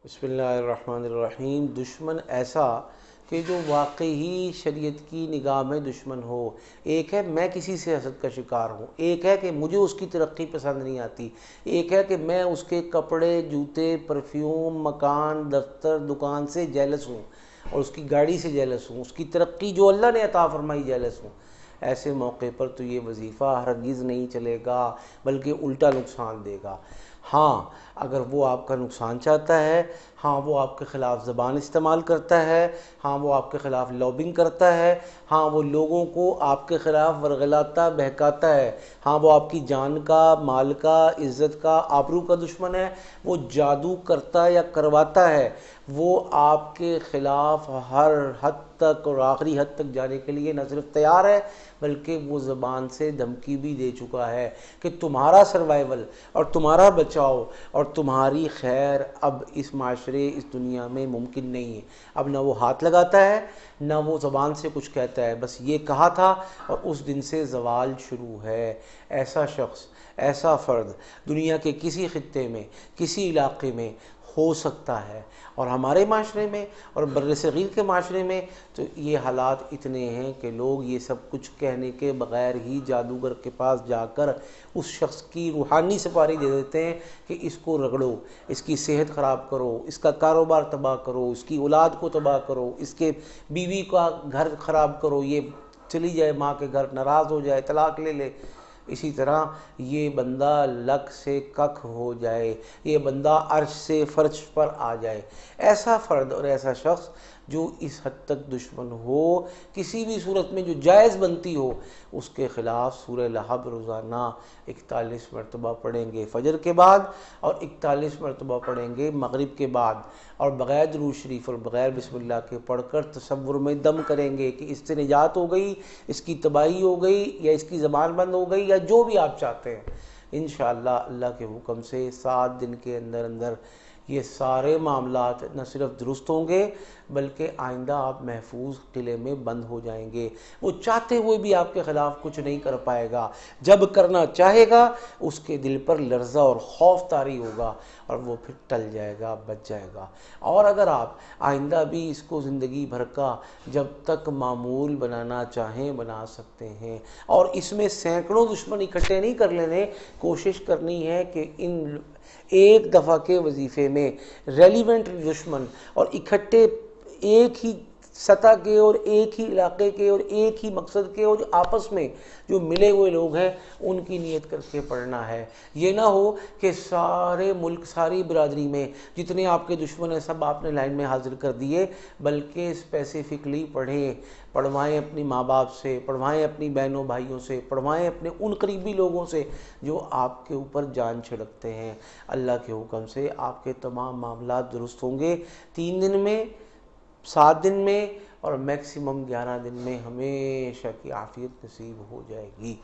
بسم اللہ الرحمن الرحیم۔ دشمن ایسا کہ جو واقعی شریعت کی نگاہ میں دشمن ہو۔ ایک ہے میں کسی سے حسد کا شکار ہوں، ایک ہے کہ مجھے اس کی ترقی پسند نہیں آتی، ایک ہے کہ میں اس کے کپڑے، جوتے، پرفیوم، مکان، دفتر، دکان سے جیلس ہوں اور اس کی گاڑی سے جیلس ہوں، اس کی ترقی جو اللہ نے عطا فرمائی جیلس ہوں۔ ایسے موقع پر تو یہ وظیفہ ہرگز نہیں چلے گا، بلکہ الٹا نقصان دے گا۔ ہاں، اگر وہ آپ کا نقصان چاہتا ہے، ہاں وہ آپ کے خلاف زبان استعمال کرتا ہے، ہاں وہ آپ کے خلاف لابنگ کرتا ہے، ہاں وہ لوگوں کو آپ کے خلاف ورغلاتا بہکاتا ہے، ہاں وہ آپ کی جان کا، مال کا، عزت کا، آبرو کا دشمن ہے، وہ جادو کرتا یا کرواتا ہے، وہ آپ کے خلاف ہر حد تک اور آخری حد تک جانے کے لیے نہ صرف تیار ہے بلکہ وہ زبان سے دھمکی بھی دے چکا ہے کہ تمہارا سروائیول اور تمہارا بچاؤ اور تمہاری خیر اب اس معاشرے، اس دنیا میں ممکن نہیں ہے۔ اب نہ وہ ہاتھ لگاتا ہے، نہ وہ زبان سے کچھ کہتا ہے، بس یہ کہا تھا اور اس دن سے زوال شروع ہے۔ ایسا شخص، ایسا فرد دنیا کے کسی خطے میں، کسی علاقے میں ہو سکتا ہے، اور ہمارے معاشرے میں اور بر صغیر کے معاشرے میں تو یہ حالات اتنے ہیں کہ لوگ یہ سب کچھ کہنے کے بغیر ہی جادوگر کے پاس جا کر اس شخص کی روحانی سپاری دے دیتے ہیں کہ اس کو رگڑو، اس کی صحت خراب کرو، اس کا کاروبار تباہ کرو، اس کی اولاد کو تباہ کرو، اس کے بیوی کا گھر خراب کرو، یہ چلی جائے ماں کے گھر، ناراض ہو جائے، طلاق لے لے، اسی طرح یہ بندہ لک سے ککھ ہو جائے، یہ بندہ عرش سے فرش پر آ جائے۔ ایسا فرد اور ایسا شخص جو اس حد تک دشمن ہو، کسی بھی صورت میں جو جائز بنتی ہو، اس کے خلاف سورہ لہب روزانہ 41 مرتبہ پڑھیں گے فجر کے بعد، اور 41 مرتبہ پڑھیں گے مغرب کے بعد، اور بغیر درود شریف اور بغیر بسم اللہ کے پڑھ کر تصور میں دم کریں گے کہ اس سے نجات ہو گئی، اس کی تباہی ہو گئی، یا اس کی زبان بند ہو گئی، یا جو بھی آپ چاہتے ہیں۔ انشاءاللہ اللہ کے حکم سے 7 دن کے اندر اندر یہ سارے معاملات نہ صرف درست ہوں گے بلکہ آئندہ آپ محفوظ قلعے میں بند ہو جائیں گے۔ وہ چاہتے ہوئے بھی آپ کے خلاف کچھ نہیں کر پائے گا، جب کرنا چاہے گا اس کے دل پر لرزہ اور خوف طاری ہوگا اور وہ پھر ٹل جائے گا، بچ جائے گا۔ اور اگر آپ آئندہ بھی اس کو زندگی بھر کا جب تک معمول بنانا چاہیں بنا سکتے ہیں، اور اس میں سینکڑوں دشمن اکٹھے نہیں کر لینے، کوشش کرنی ہے کہ ان ایک دفعہ کے وظیفے میں ریلیونٹ دشمن اور اکٹھے ایک ہی سطح کے اور ایک ہی علاقے کے اور ایک ہی مقصد کے اور جو آپس میں جو ملے ہوئے لوگ ہیں ان کی نیت کر کے پڑھنا ہے۔ یہ نہ ہو کہ سارے ملک، ساری برادری میں جتنے آپ کے دشمن ہیں سب آپ نے لائن میں حاضر کر دیے، بلکہ اسپیسیفکلی پڑھوائیں اپنی ماں باپ سے، پڑھوائیں اپنی بہنوں بھائیوں سے، پڑھوائیں اپنے ان قریبی لوگوں سے جو آپ کے اوپر جان چھڑکتے ہیں۔ اللہ کے حکم سے آپ کے تمام معاملات درست ہوں گے۔ 3 دن میں، 7 دن میں اور میکسیمم 11 دن میں ہمیشہ کی عافیت نصیب ہو جائے گی۔